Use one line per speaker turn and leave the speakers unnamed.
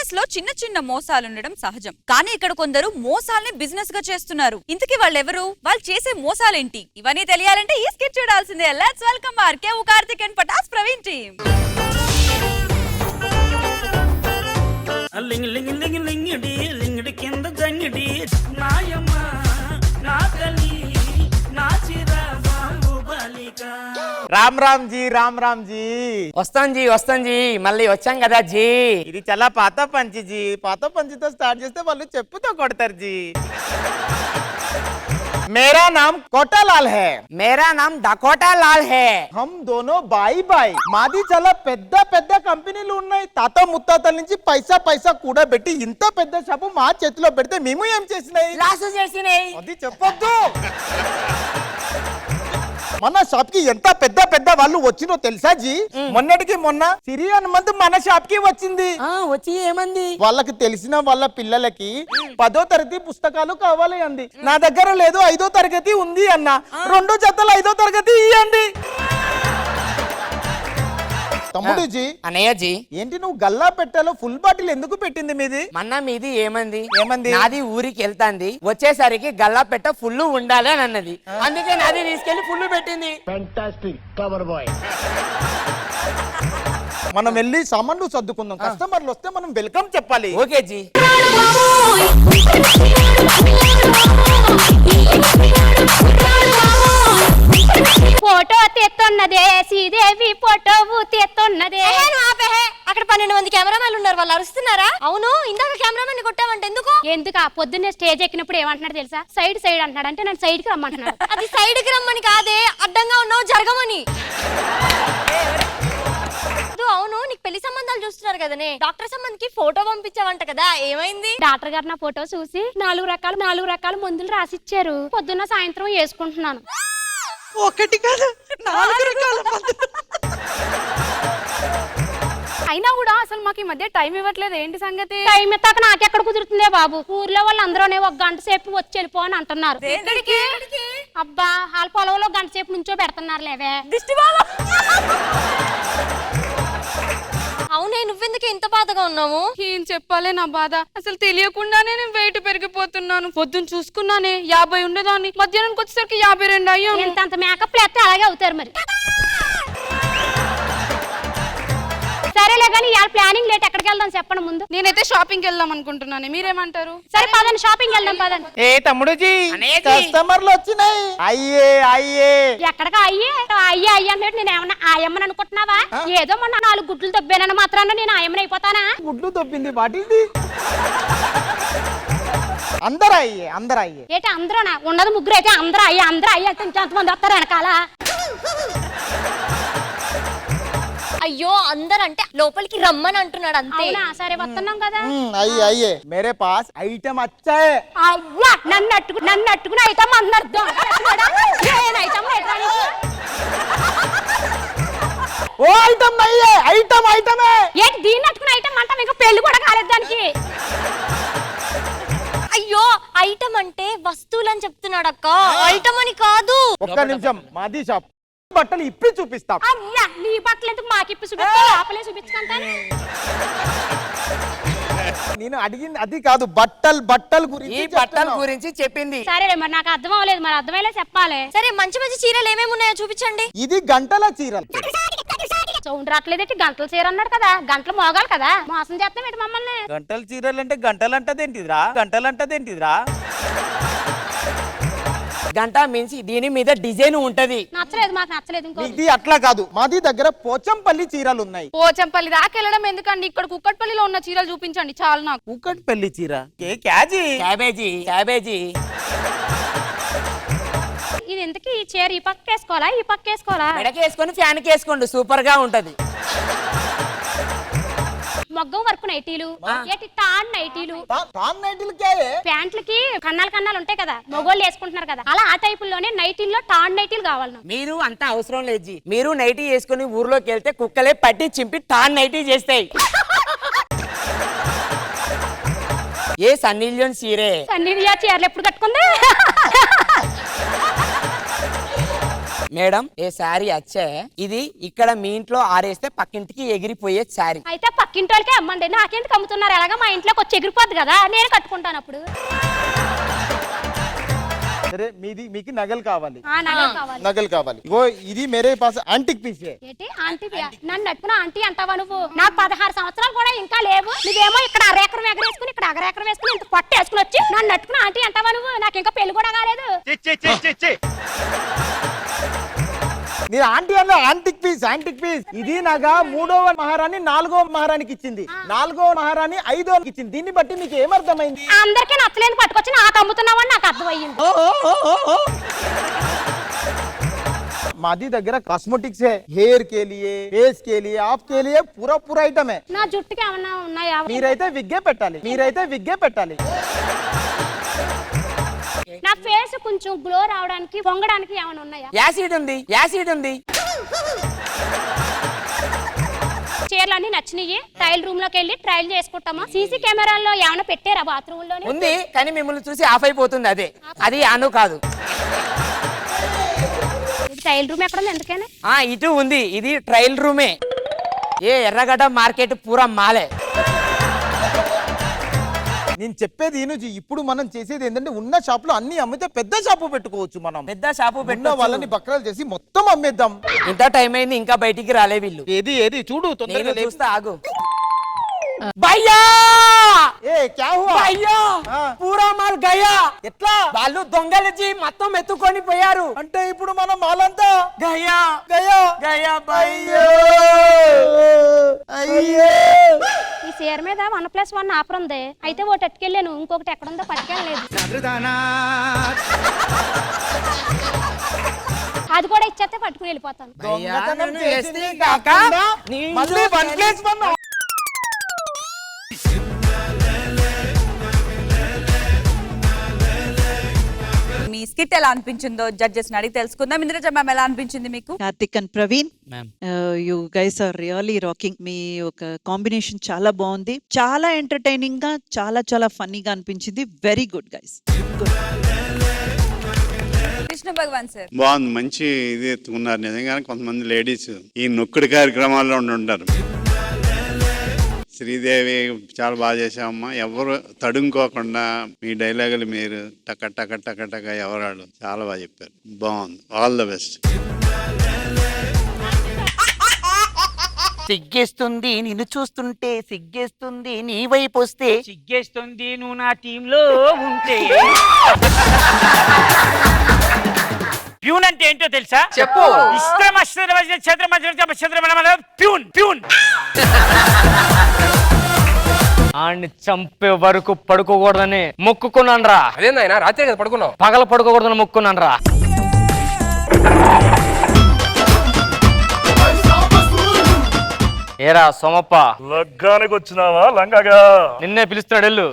Business లో చిన్న చిన్న మోసాలు ఉండడం సహజం. కానీ ఇక్కడ కొందరు మోసాల్ని బిజినెస్ గా చేస్తున్నారు. ఇంతకీ వాళ్ళెవరు, వాళ్ళు చేసే మోసాలేంటి, ఇవన్నీ తెలియాలంటే ఈ స్కిట్ చూడాల్సిందే. Let's welcome Kevvu Karthik and Patas Praveen team.
లింగ్ లింగ్ లింగ్ లింగిడి లింగిడి కింద జంగిడి నాయమ్మ నా తల్లి నా చిరా బాహుబలికా.
రామ్ రామ్ జీ
వస్తాం జీ మళ్ళీ వచ్చాం కదా జీ.
ఇది చాలా పాత పంచి జీ. పాత పంచితో స్టార్ట్ చేస్తే వాళ్ళు చెప్పుతో కొడతారు జీ. मेरा नाम कोटालाल है.
मेरा नाम डकोटा लाल है.
हम दोनों బాయ్ మాది చాలా పెద్ద కంపెనీలు ఉన్నాయి. తాత ముత్తాతల నుంచి పైసా కూడబెట్టి ఇంత పెద్ద షాపు మా చేతిలో పెడితే మేము ఏం చేసినాయి?
లాసు చేసినాయి.
అది చెప్పొద్దు. మన షాప్ కి ఎంత పెద్ద వాళ్ళు వచ్చినో తెలుసా జీ? మొన్నటికి మొన్న సిరి హనుమంత్ మన షాప్ కి వచ్చింది.
వచ్చి ఏమంది?
వాళ్ళకి తెలిసిన వాళ్ళ పిల్లలకి 10వ తరగతి పుస్తకాలు కావాలి అంది. నా దగ్గర లేదు, 5వ తరగతి ఉంది అన్న. 2 జతలు 5వ తరగతి ఇయ్యండి. తమ్ముడు జీ,
అనయ్య జీ,
ఏంటి నువ్వు గల్లా పెట్టాలో ఫుల్ బాటిల్ ఎందుకు పెట్టింది మీది?
మన్నా మీది ఏమంది?
నాది
ఊరికి వెళ్తాంది, వచ్చేసరికి గల్లా పెట్ట ఫుల్ ఉండాలి అని అన్నది. అందుకే నాది తీసుకెళ్లి ఫుల్ పెట్టింది.
Fantastic cover boy.
మనం వెళ్ళి సామాన్లు సర్దుకుందాం. కస్టమర్లు వస్తే మనం వెల్కమ్ చెప్పాలి.
ఓకే జీ.
ఫోటో తెస్తున్నదే శ్రీదేవి ఫోటో తెస్తున్నదే.
అక్కడ 12 మంది కెమెరామెన్లు ఉన్నారు, వాళ్ళు అరుస్తున్నారా? అవును, ఇందాక కెమెరామెన్ కొట్టావంటే
ఎందుకు పొద్దున్నే స్టేజ్ ఎక్కినప్పుడు ఏమంటున్నాడు తెలుసా? సైడ్ అంటున్నాడు. అంటే నేను సైడ్ కి రమ్మంటున్నాడు.
అది సైడ్ కి రమ్మని కాదే, అడ్డంగా ఉన్నావు జరగమని. అవును, నీకు పెళ్లి సంబంధాలు చూస్తున్నారు కదనే, డాక్టర్ సంబంధికి ఫోటో పంపించావంట కదా, ఏమైంది?
డాక్టర్ గారు నా ఫోటో చూసి 4 రకాల మందులు రాసిచ్చారు. పొద్దున్న సాయంత్రం వేసుకుంటున్నాను.
1 కాదు 4 రకాల మందులు.
అయినా కూడా అసలు మాకు ఈ మధ్య టైం ఇవ్వట్లేదు. ఏంటి సంగతి? టైం ఇస్తాక నాకెక్కడ కుదురుతుందే బాబు. ఊర్లో వాళ్ళందరూనే 1 గంట సేపు వచ్చి వెళ్ళిపో అని అంటున్నారు. అబ్బా, వాళ్ళ పొలంలో 1 గంట సేపు నుంచో పెడుతున్నారు లేవే.
అవునే, నువ్వెందుకు ఇంత బాధగా ఉన్నావు?
ఏం చెప్పాలే నా బాధ. అసలు తెలియకుండానే నేను వెయిట్ పెరిగిపోతున్నాను. పొద్దున్న చూసుకున్నానే 50 ఉండేదాన్ని, మధ్యాహ్నానికి వచ్చేసరికి 52 అయ్యాను.
ఇంత మేకప్ లేస్తే అలాగే అవుతారు మరి. సరేలే కానీ ఇవాళ ప్లానింగ్ లేట్, ఎక్కడికి వెళ్దాం చెప్పండి ముందు.
నేనైతే షాపింగ్ వెళ్దాం అనుకుంటున్నాను, మీరేమంటారు?
సరే పదండి, షాపింగ్ వెళ్దాం పదండి.
ఏ తమ్ముడు జీ, కస్టమర్లు వచ్చినాయి. అయ్యే
ఎక్కడికి అయ్యే అంటే నేను ఏమన్నా ఆయమ్మని అనుకుంటున్నావా? ఏదో మొన్న 4 గుడ్లు దొబ్బానని మాత్రాన నేను ఆయమ్మని అయిపోతానా?
గుడ్లు దొబ్బింది వాటిది. అందరూ అయ్యే
ఏంటి అందరూనా? ఉన్నది 3 అయితే అందరూ అయ్యే అంటే ఇంకెంతమంది వస్తారు వెనకాల?
అయ్యో, అందరంటే లోపలికి రమ్మని అంటున్నాడు అంతే.
సరే వస్తున్నాం కదా.
అయ్యే మేరే పాస్ ఐటమ్ అచ్చా హై.
అవ్వా, నన్ను అట్టుకుని ఐటమ్ అన్నారు.
ఓ ఐటమ్ నయ్యే, ఐటమ్
ఏంటి దీన్ని అట్టుకుని ఐటమ్ అంటాం? ఇంకా పెళ్లి కూడా కాలేదు దానికి.
అయ్యో, ఐటమ్ అంటే వస్తువులు అని చెప్తున్నాడు అక్క, ఐటమ్ అని కాదు.
ఒక్క నిమిషం, మాది షాప్, బట్టలు ఇప్పి చూపిస్తాం.
అవ్వా, నీ బట్టలు ఎందుకు మాకిప్పి చూపిస్తా? లోపలే చూపించుకుంటాను.
నేను అడిగింది అది కాదు, బట్టల
గురించి చెప్పింది.
సరే మరి నాకు అర్థం అవ్వలేదు, మరి అర్థమయ్యేలా చెప్పాలి.
సరే, మంచి చీరలు ఏమేమి ఉన్నాయో చూపించండి.
ఇది గంటల చీరలు.
సౌండ్ రావట్లేదేంటి? గంటల చీర అన్నాడు కదా, గంటలు మోగాలి కదా. మోసం చేస్తాం ఏంటి మమ్మల్ని?
గంటల చీరలు అంటే గంటలంటదేంటిదిరా?
గంట మించి దీని మీద డిజైన్ ఉంటది.
నచ్చలేదు, మాకు నచ్చలేదు.
ఇది అట్లా కాదు, మాది దగ్గర పోచంపల్లి చీరలు ఉన్నాయి.
పోచంపల్లి దాకా వెళ్ళడం ఎందుకండి? ఇక్కడ కుక్కట్పల్లిలో ఉన్న చీరలు చూపించండి చాలు నాకు.
కుక్కట్పల్లి చీర క్యాబేజీ.
ఇది ఎందుకు? ఈ చీర ఈ పక్క వేసుకోవాలా?
మెడకేసుకొని ఫ్యాన్ కేసుకోండి, సూపర్ గా ఉంటది.
మొగ్గం వరకు నైటీలు, టాన్ నైటీలు. ప్యాంట్లకి కన్నాలు ఉంటాయి కదా, మొగోళ్ళు వేసుకుంటున్నారు కదా, అలా ఆ టైపుల్లోనే నైటీల్లో టాన్ నైటీలు కావాలి.
మీరు అంత అవసరం లేదు. మీరు నైటీ వేసుకుని ఊర్లోకి వెళ్తే కుక్కలే పట్టి చింపి టాన్ నైటీ చేస్తాయి. ఏ సన్నీ లియోన్ చీరలు ఎప్పుడు కట్టుకుంది? మేడం ఏ శారీ వచ్చే ఇది ఇక్కడ మీ ఇంట్లో ఆరేస్తే పక్కింటికి ఎగిరిపోయే శారీ.
అయితే పక్కింటి వాళ్ళకే అమ్మండి, నాకెందుకు అమ్ముతున్నారు? ఎలాగా మా ఇంట్లోకి వచ్చి ఎగిరిపోద్ది కదా, నేను కట్టుకుంటాను అప్పుడు.
సరే మీకు నగలు కావాలి,
నగలు కావాలి.
నగలు కావాలి. ఇగో ఇది మేరే పాస్ యాంటిక్ పీస్ है.
ఏంటి ఆంటీ? నన్ను నట్టుకున్న ఆంటీ అంటావా నువ్వు? నాకు 16 సంవత్సరాలు కూడా ఇంకా లేవు, నువ్వేమో ఇక్కడ అరెకరం ఎగరేసుకుని ఇక్కడ అగరెకరం వేసుకుని ఇంత పొట్ట వేసుకుని వచ్చి నన్ను నట్టుకున్న ఆంటీ అంటావా నువ్వు? నాకు ఇంకా పెళ్లి కూడా కాలేదు.
నీ ఆంటీ అన్న యాంటిక్ పీస్, యాంటిక్ పీస్. ఇది నగ 3వ మహారాణి 4వ మహారాణికి ఇచ్చింది, 4వ మహారాణి 5వ ఇచ్చింది. దీన్ని బట్టి మీకు ఏమర్థమైంది?
అందరికీ నచ్చలేని పట్టుకొచ్చి నాకు అమ్ముతున్నావని నాకు అర్థమయ్యింది.
మాది దగ్గర కాస్మెటిక్స్ है, हेयर के लिए, फेस के लिए, आपके लिए पूरा ఐటమ్ है.
నా జుట్టుకి ఏమన్నా ఉన్నాయా?
మీరైతే విగ్గే పెట్టాలి, మీరైతే విగ్గే పెట్టాలి.
నా ఫేస్ కొంచెం గ్లో రావడానికి పొంగడానికి ఏమైనా ఉన్నాయా?
యాసిడ్ ఉంది, యాసిడ్ ఉంది.
చీరలన్నీ నచ్చినాయి, ట్రయల్ రూమ్ లోకి వెళ్ళి ట్రయల్ చేసుకుంటామా? సీసీ కెమెరాల్లో ఏమైనా పెట్టారా బాత్రూమ్ లో?
ఉంది కానీ మిమ్మల్ని చూసి ఆఫ్ అయిపోతుంది. అది అను కాదు.
ట్రయల్ రూమ్ ఎక్కడ ఉంది? ఎందుకని
ఇటు ఉంది, ఇది ట్రయల్ రూమే. ఏ ఎర్రగడ్డ మార్కెట్ పూరా మాలే.
నేను చెప్పేది ఈనుజీ, ఇప్పుడు మనం చేసేది ఏంటంటే ఉన్న షాప్ లో అన్ని అమ్మితే పెద్ద షాపు పెట్టుకోవచ్చు. మనం
పెద్ద షాపు
పెట్టిన వాళ్ళని బక్రాలు చేసి మొత్తం అమ్మేద్దాం.
ఇంత టైం అయింది ఇంకా బయటికి రాలే వీళ్ళు.
ఏది చూడు తొందరగా
నేను చూస్తా, ఆగు. భయ్యా
ఏ క్యా హువా?
భయ్యా పూరా మాల్ గయా.
ఎట్లా?
వాళ్ళు దొంగలజీ మొత్తం ఎత్తుకొని పోయారు.
అంటే ఇప్పుడు మనం మాలంతా
గయా
గయా
గయా
అయ్యో అయ్యో.
ఈ చీర మీద 1+1 ఆఫర్ ఉంది, అయితే ఒకటి ఎట్టుకెళ్ళాను, ఇంకొకటి ఎక్కడుందో పట్టుకెళ్ళలేదు. అది కూడా ఇచ్చేస్తే పట్టుకుని వెళ్ళిపోతాను.
దొంగతనం
నేను
చేసింది
ఎస్టీ కాక
మళ్ళీ 1+1.
మీ స్కిట్ ఎలా అనిపించిందో జడ్జెస్ అడిగి తెలుసుకుందాం. ఇంద్రజ మ్యామ్ ఎలా అనిపించింది మీకు?
Karthik and Praveen, you guys are really rocking. మీ ఒక కాంబినేషన్ చాలా బాగుంది, చాలా ఎంటర్టైనింగ్ గా, చాలా చాలా ఫన్నీగా అనిపించింది. Very good guys.
Krishna Bhagavan sir
బాగుంది, మంచి ఇది ఎత్తుకున్నారు. నిజంగానే కొంతమంది లేడీస్ ఈ నొక్కుడు కార్యక్రమాల్లో ఉంటారు. శ్రీదేవి చాలా బాగా చేసామమ్మా. ఎవరు తడుముకోకుండా మీ డైలాగులు మీరు టక టక టక టక ఎవరాడు చాలా బాగా చెప్పారు. బాగుంది, ఆల్ ద బెస్ట్.
సిగ్గేస్తుంది నిన్ను చూస్తుంటే, సిగ్గేస్తుంది నీ వైపు వస్తే, సిగ్గేస్తుంది నువ్వు నా టీంలో ఉంటే. ప్యూన్ అంటే ఏంటో తెలుసా?
చెప్పు.
ప్యూన్ ప్యూన్ ఆడిని చంపే వరకు పడుకోకూడదని మొక్కుకున్నాను రా.
అదేందా రాత్రి కదా పడుకున్నావు?
పగల పడుకోకూడదని మొక్కున్నాను రా. ఏరా సోమప్ప,
లగ్గానికి వచ్చినావా లంగగా?
నిన్నే పిలుస్తున్నాడు ఎల్లు.